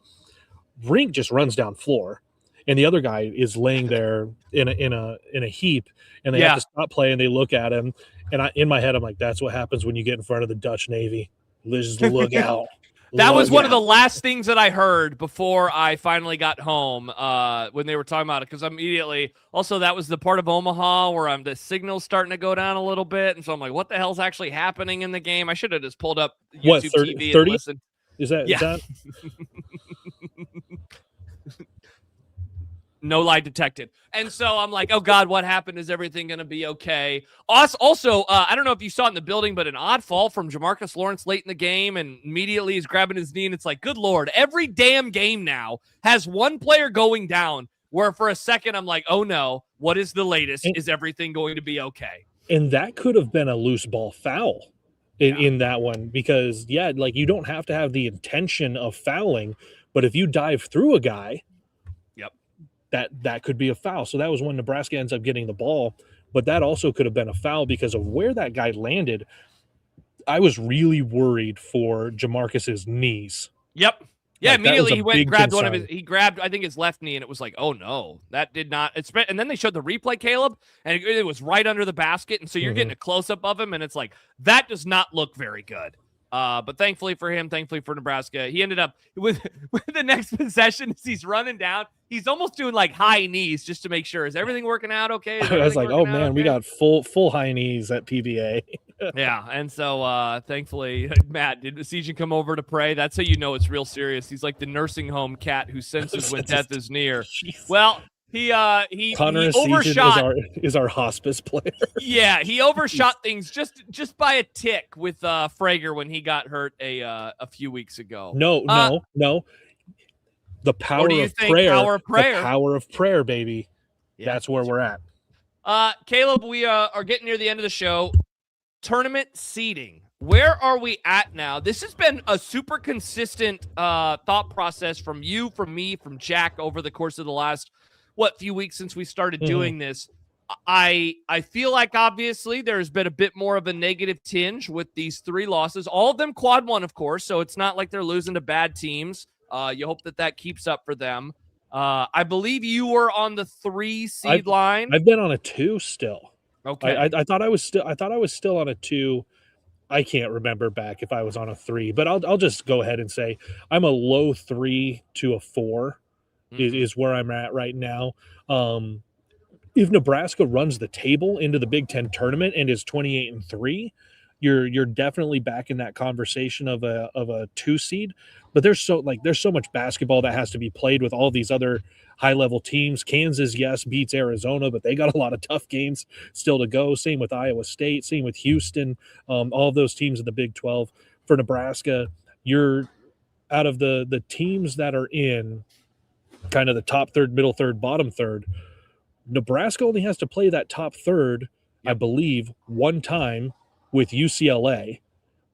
Rink just runs down floor, and the other guy is laying there in a heap, and they have to stop play and they look at him. And in my head, I'm like, that's what happens when you get in front of the Dutch Navy. Just look out. That was one of the last things that I heard before I finally got home when they were talking about it, because immediately, also that was the part of Omaha where the signal's starting to go down a little bit, and so I'm like, what the hell's actually happening in the game? I should have just pulled up YouTube TV and listened. Is that? No lie detected. And so I'm like, oh God, what happened? Is everything going to be okay? Also, I don't know if you saw it in the building, but an odd fall from Jamarcus Lawrence late in the game, and immediately he's grabbing his knee, and it's like, good Lord, every damn game now has one player going down where for a second I'm like, oh no, what is the latest? Is everything going to be okay? And that could have been a loose ball foul in that one, because like you don't have to have the intention of fouling, but if you dive through a guy, that could be a foul. So that was when Nebraska ends up getting the ball, but that also could have been a foul because of where that guy landed. I was really worried for Jamarcus's knees. Yep. Yeah, immediately he went and grabbed one of his. He grabbed, I think, his left knee, and it was like, oh no, that did not. And then they showed the replay, Kaleb, and it was right under the basket, and so you're getting a close up of him, and it's like that does not look very good. But thankfully for him, thankfully for Nebraska, he ended up with the next possession as he's running down. He's almost doing like high knees just to make sure. Is everything working out okay? I was like, oh man, we got full high knees at PBA. Yeah, and so thankfully, Matt, did Sejan come over to pray? That's how you know it's real serious. He's like the nursing home cat who senses when death is near. Jeez. Well, he overshot. Is our hospice player. Yeah, he overshot things just by a tick with Frager when he got hurt a few weeks ago. No. The power of prayer. The power of prayer, baby. Yeah, that's where we're at. Kaleb, we are getting near the end of the show. Tournament seeding. Where are we at now? This has been a super consistent thought process from you, from me, from Jack over the course of the last few weeks since we started doing this. I feel like obviously there's been a bit more of a negative tinge with these 3 losses, all of them quad 1, of course, so it's not like they're losing to bad teams. You hope that keeps up for them. I believe you were on the 3 seed line. I've been on a 2 still. Okay. I thought I was still on a 2. I can't remember back if I was on a 3, but I'll just go ahead and say I'm a low 3 to a 4 is where I'm at right now. If Nebraska runs the table into the Big Ten tournament and is 28-3, you're definitely back in that conversation of a 2 seed. But there's so much basketball that has to be played with all these other high level teams. Kansas, yes, beats Arizona, but they got a lot of tough games still to go. Same with Iowa State, same with Houston. All of those teams in the Big 12. For Nebraska, you're out of the teams that are in kind of the top third, middle third, bottom third. Nebraska only has to play that top third, I believe, 1 time with UCLA,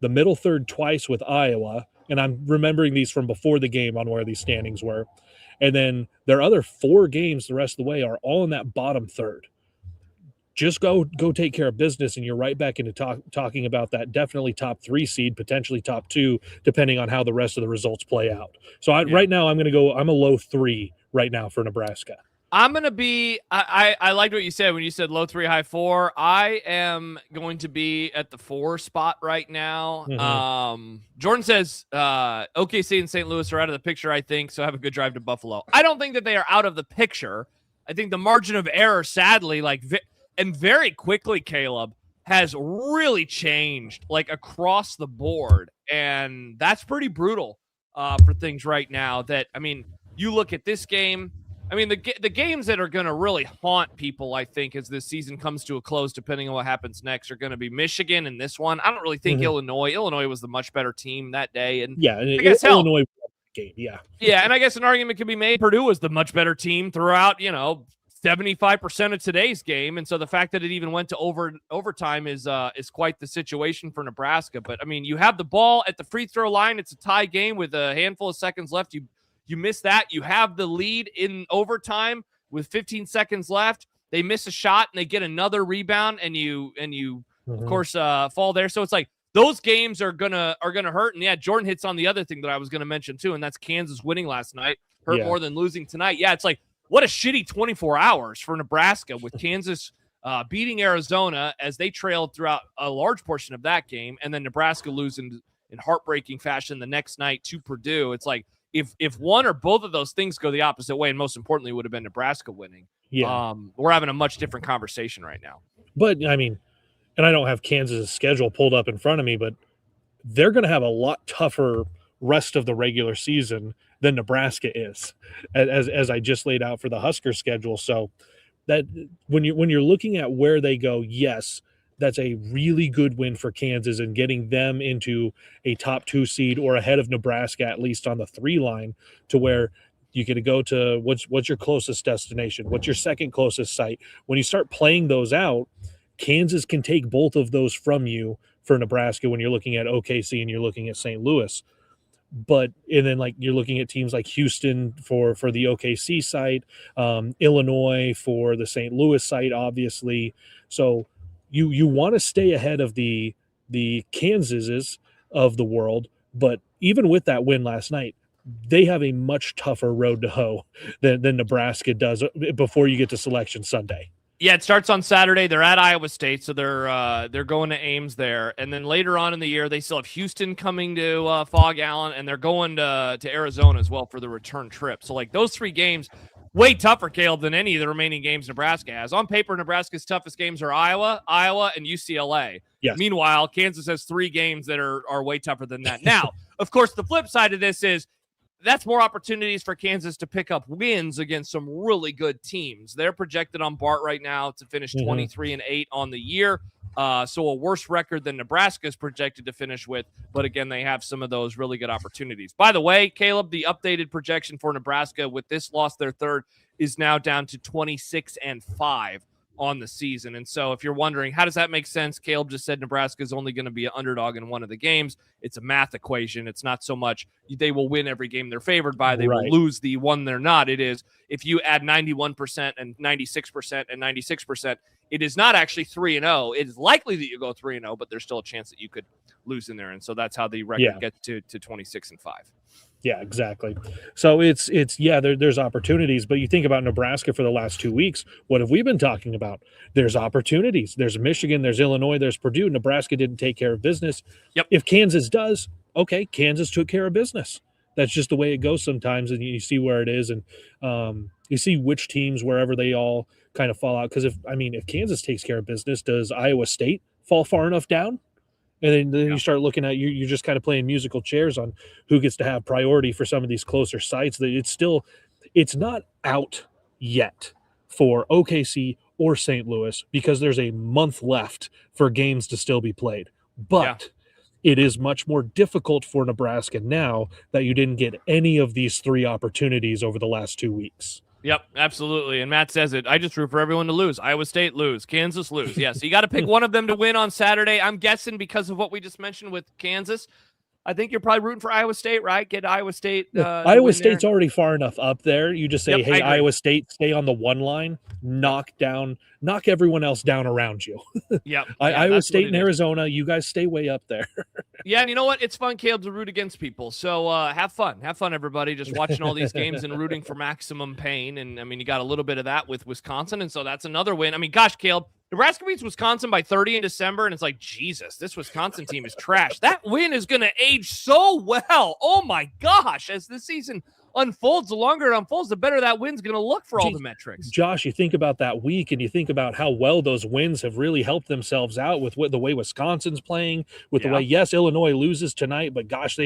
the middle third twice with Iowa, and I'm remembering these from before the game on where these standings were. And then their other 4 games the rest of the way are all in that bottom third. Just go take care of business, and you're right back into talking about that definitely top 3 seed, potentially top 2, depending on how the rest of the results play out. So right now I'm a low 3 right now for Nebraska. I'm going to be I liked what you said when you said low 3, high 4. I am going to be at the 4 spot right now. Jordan says OKC and St. Louis are out of the picture, I think, so have a good drive to Buffalo. I don't think that they are out of the picture. I think the margin of error, sadly, and very quickly, Kaleb, has really changed across the board, and that's pretty brutal for things right now. You look at this game. The games that are going to really haunt people, I think, as this season comes to a close, depending on what happens next, are going to be Michigan in this one. I don't really think Illinois. Illinois was the much better team that day, and I guess Illinois game, and I guess an argument could be made. Purdue was the much better team throughout, 75% of today's game. And so the fact that it even went to overtime is quite the situation for Nebraska. But I mean, you have the ball at the free throw line. It's a tie game with a handful of seconds left. You miss that. You have the lead in overtime with 15 seconds left. They miss a shot and they get another rebound, and you of course fall there. So it's like those games are gonna hurt. And yeah, Jordan hits on the other thing that I was gonna mention too, and that's Kansas winning last night hurt more than losing tonight. Yeah, it's like, what a shitty 24 hours for Nebraska with Kansas beating Arizona as they trailed throughout a large portion of that game, and then Nebraska losing in heartbreaking fashion the next night to Purdue. It's like if one or both of those things go the opposite way, and most importantly would have been Nebraska winning, we're having a much different conversation right now. But, I mean, and I don't have Kansas' schedule pulled up in front of me, but they're going to have a lot tougher rest of the regular season than Nebraska is, as I just laid out for the Husker schedule. So that when you're looking at where they go, yes, that's a really good win for Kansas and getting them into a top 2 seed or ahead of Nebraska, at least on the 3 line, to where you get to go to what's your closest destination, what's your second closest site. When you start playing those out, Kansas can take both of those from you for Nebraska when you're looking at OKC and you're looking at St. Louis. But and then like you're looking at teams like Houston for the OKC site, Illinois for the St. Louis site, obviously. So you want to stay ahead of the Kansases of the world, but even with that win last night, they have a much tougher road to hoe than Nebraska does before you get to Selection Sunday. Yeah, it starts on Saturday. They're at Iowa State, so they're going to Ames there. And then later on in the year, they still have Houston coming to Fog Allen, and they're going to Arizona as well for the return trip. So, like, those 3 games, way tougher, Kaleb, than any of the remaining games Nebraska has. On paper, Nebraska's toughest games are Iowa, and UCLA. Yes. Meanwhile, Kansas has 3 games that are way tougher than that. Now, of course, the flip side of this is that's more opportunities for Kansas to pick up wins against some really good teams. They're projected on Bart right now to finish 23-8 on the year. So a worse record than Nebraska is projected to finish with. But again, they have some of those really good opportunities. By the way, Kaleb, the updated projection for Nebraska with this loss, their third, is now down to 26-5 on the season. And so if you're wondering, how does that make sense? Kaleb just said Nebraska is only going to be an underdog in one of the games. It's a math equation. It's not so much they will win every game they're favored by. They will lose the one they're not. It is, if you add 91% and 96% and 96%, it is not actually 3-0. It is likely that you go 3-0, but there's still a chance that you could lose in there. And so that's how the record gets to 26-5. Yeah, exactly. So it's there's opportunities, but you think about Nebraska for the last 2 weeks. What have we been talking about? There's opportunities. There's Michigan, there's Illinois, there's Purdue. Nebraska didn't take care of business. Yep. If Kansas does, okay, Kansas took care of business. That's just the way it goes sometimes, and you see where it is, and you see which teams, wherever they all kind of fall out. Because if Kansas takes care of business, does Iowa State fall far enough down? And then you start looking at you're just kind of playing musical chairs on who gets to have priority for some of these closer sites. It's not out yet for OKC or St. Louis because there's a month left for games to still be played. But it is much more difficult for Nebraska now that you didn't get any of these 3 opportunities over the last 2 weeks. Yep, absolutely. And Matt says it. I just root for everyone to lose. Iowa State lose. Kansas lose. Yeah, so you got to pick one of them to win on Saturday. I'm guessing because of what we just mentioned with Kansas, I think you're probably rooting for Iowa State, right? Get Iowa State. Iowa State's already far enough up there. You just say, hey, Iowa State, stay on the 1 line, knock everyone else down around you. Yep. Iowa State and Arizona, you guys stay way up there. Yeah, and you know what? It's fun, Kaleb, to root against people. So have fun. Have fun, everybody, just watching all these games and rooting for maximum pain. And, you got a little bit of that with Wisconsin, and so that's another win. Gosh, Kaleb, Nebraska beats Wisconsin by 30 in December, and it's like, Jesus, this Wisconsin team is trash. That win is going to age so well. Oh, my gosh, as this season unfolds, the longer it unfolds, the better that win's going to look for all the metrics. Josh, you think about that week, and you think about how well those wins have really helped themselves out with the way Wisconsin's playing, with the way, yes, Illinois loses tonight, but gosh,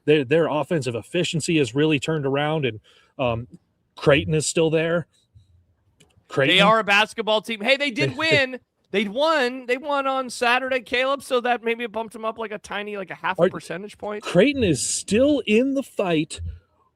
their offensive efficiency has really turned around, and Creighton is still there. They are a basketball team. Hey, they did win. They won on Saturday, Kaleb, so that maybe it bumped them up like a half a percentage point. Creighton is still in the fight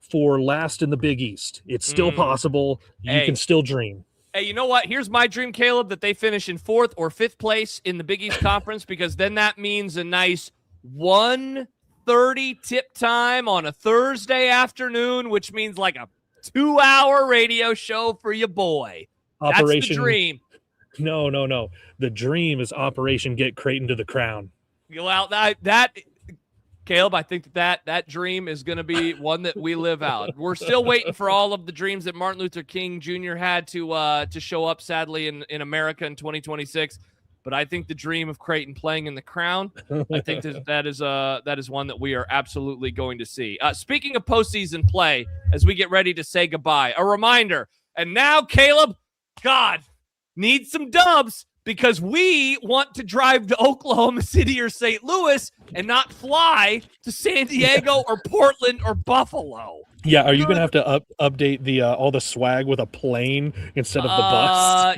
for last in the Big East. It's still possible. You can still dream. Hey, you know what? Here's my dream, Caleb, that they finish in 4th or 5th place in the Big East Conference, because then that means a nice 1:30 tip time on a Thursday afternoon, which means like a 2-hour radio show for your boy. That's the dream. No. The dream is Operation Get Creighton to the Crown. Well, that Caleb, I think that dream is going to be one that we live out. We're still waiting for all of the dreams that Martin Luther King Jr. had to show up, sadly, in America in 2026. But I think the dream of Creighton playing in the Crown, I think that is one that we are absolutely going to see. Speaking of postseason play, as we get ready to say goodbye, a reminder. And now, Caleb, God, need some dubs, because we want to drive to Oklahoma City or St. Louis and not fly to San Diego or Portland or Buffalo. Yeah, are you going to have to update the all the swag with a plane instead of the bus?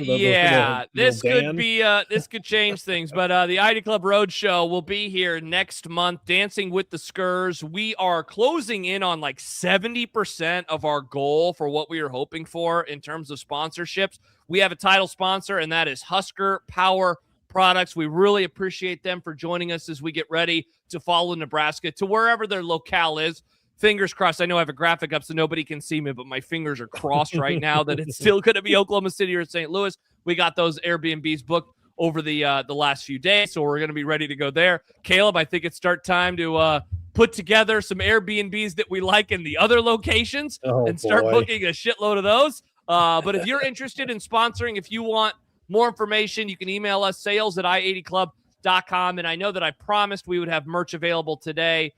This could change things. But the ID Club Roadshow will be here next month, Dancing with the Skurs. We are closing in on like 70% of our goal for what we are hoping for in terms of sponsorships. We have a title sponsor, and that is Husker Power Products. We really appreciate them for joining us as we get ready to follow Nebraska to wherever their locale is. Fingers crossed. I know I have a graphic up so nobody can see me, but my fingers are crossed right now that it's still going to be Oklahoma City or St. Louis. We got those Airbnbs booked over the last few days, so we're going to be ready to go there. Caleb, I think it's start time to put together some Airbnbs that we like in the other locations and start booking a shitload of those. But if you're interested in sponsoring, if you want more information, you can email us, sales@i80club.com. And I know that I promised we would have merch available today.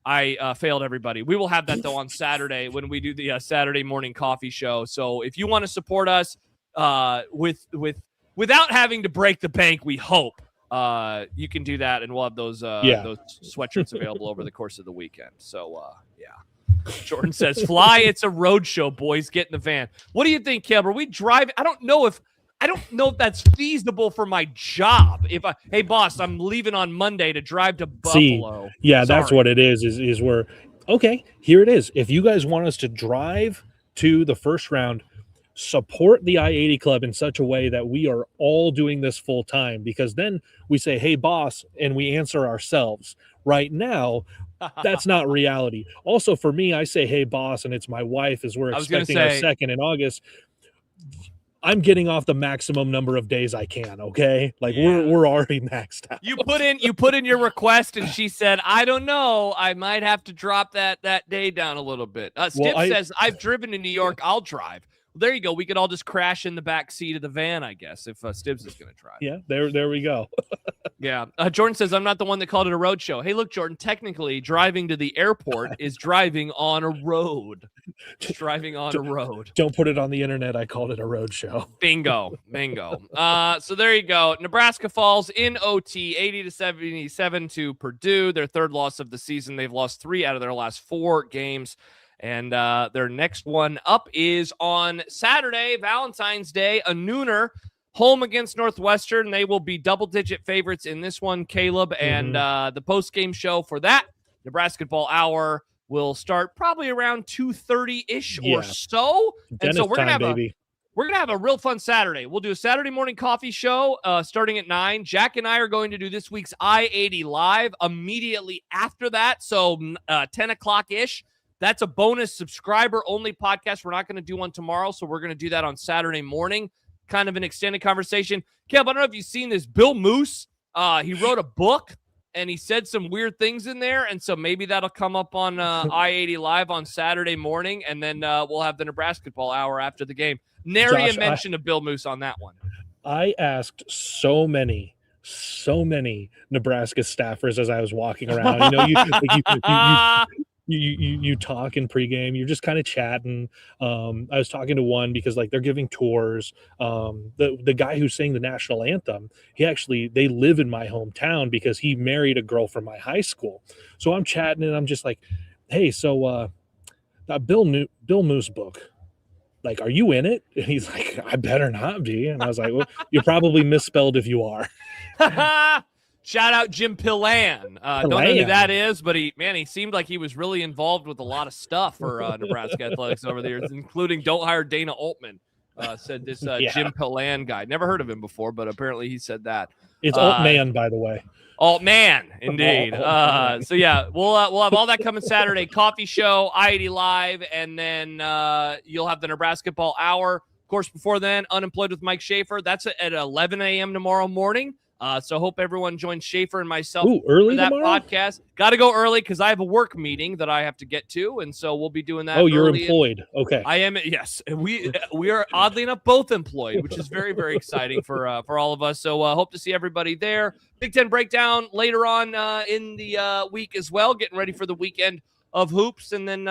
I failed everybody. We will have that, though, on Saturday when we do the Saturday morning coffee show. So if you want to support us without having to break the bank, we hope, you can do that, and we'll have those sweatshirts available over the course of the weekend. So, Jordan says, fly, it's a road show, boys. Get in the van. What do you think, Caleb? Are we driving? I don't know if that's feasible for my job. Hey boss, I'm leaving on Monday to drive to Buffalo. That's what it is we're okay. Here it is. If you guys want us to drive to the first round, support the I-80 Club in such a way that we are all doing this full time, because then we say, hey boss, and we answer ourselves. Right now, that's not reality. Also, for me, I say, hey boss, and it's my wife, as we're expecting our second in August. I'm getting off the maximum number of days I can. Okay. We're already maxed out. You put in your request, and she said, I don't know. I might have to drop that day down a little bit. Stip says, I've driven to New York. I'll drive. Well, there you go. We could all just crash in the back seat of the van, I guess, if Stibbs is going to drive. Yeah, there we go. Yeah. Jordan says, I'm not the one that called it a road show. Hey, look, Jordan, technically driving to the airport is driving on a road. Just driving on a road. Don't put it on the internet. I called it a road show. Bingo. So there you go. Nebraska falls in OT 80-77 to Purdue, their third loss of the season. They've lost 3 out of their last 4 games. And their next one up is on Saturday, Valentine's Day, a nooner, home against Northwestern. They will be double-digit favorites in this one, Caleb. And the post-game show for that, Nebrasketball Hour, will start probably around 2:30-ish or so. And so we're going to have a real fun Saturday. We'll do a Saturday morning coffee show starting at 9. Jack and I are going to do this week's I-80 Live immediately after that, so 10 o'clock-ish. That's a bonus subscriber-only podcast. We're not going to do one tomorrow, so we're going to do that on Saturday morning, kind of an extended conversation. Caleb, I don't know if you've seen this. Bill Moose, he wrote a book, and he said some weird things in there, and so maybe that'll come up on I-80 Live on Saturday morning, and then we'll have the Nebrasketball Hour after the game. Nary a mention of Bill Moose on that one. I asked so many Nebraska staffers as I was walking around. You talk in pregame, you're just kind of chatting. I was talking to one because they're giving tours. The guy who sang the national anthem, they live in my hometown because he married a girl from my high school. So I'm chatting and I'm just like, hey, so that Bill Moose book, are you in it? And he's like, I better not be. And I was like, well, you're probably misspelled if you are. Shout out Jim Pillan. Don't know who that is, but he seemed like he was really involved with a lot of stuff for Nebraska athletics over the years, including don't hire Dana Altman. said this Yeah. Jim Pillan guy. Never heard of him before, but apparently he said that. It's Alt Man, by the way. Alt Man, indeed. So yeah, we'll have all that coming Saturday. Coffee show, I-80 Live, and then you'll have the Nebrasketball Hour. Of course, before then, Unemployed with Mike Schaefer. That's at 11 a.m. tomorrow morning. So hope everyone joins Schaefer and myself early for that tomorrow? podcast. Got to go early because I have a work meeting that I have to get to, and so we'll be doing that. Oh, you're employed. Okay. I am. Yes, we are oddly enough both employed, which is very, very exciting for all of us. So hope to see everybody there. Big Ten breakdown later on in the week as well. Getting ready for the weekend of hoops, and then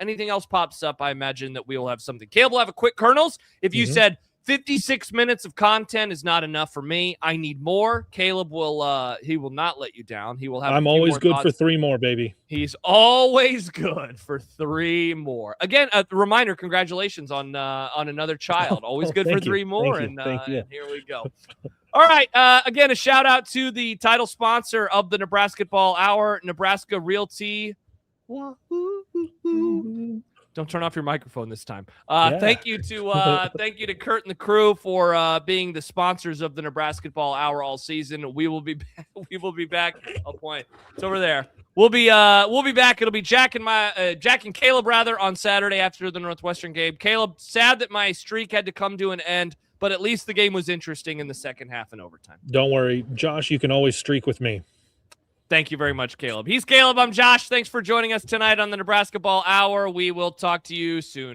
anything else pops up, I imagine that we will have something. Kaleb will have a quick kernels. If you said 56 minutes of content is not enough for me, I need more. Kaleb will he will not let you down. He will have. I'm always good for 3 more, baby. He's always good for 3 more. Again, a reminder: congratulations on another child. Always good for 3 more. And here we go. All right. Again, a shout out to the title sponsor of the Nebrasketball Hour, Nebraska Realty. Don't turn off your microphone this time. Thank you to Kurt and the crew for being the sponsors of the Nebrasketball Hour all season. We will be back. I'll point. It's over there. We'll be back. It'll be Jack and Kaleb rather on Saturday after the Northwestern game. Kaleb, sad that my streak had to come to an end, but at least the game was interesting in the second half and overtime. Don't worry, Josh. You can always streak with me. Thank you very much, Kaleb. He's Kaleb. I'm Josh. Thanks for joining us tonight on the Nebrasketball Hour. We will talk to you soon.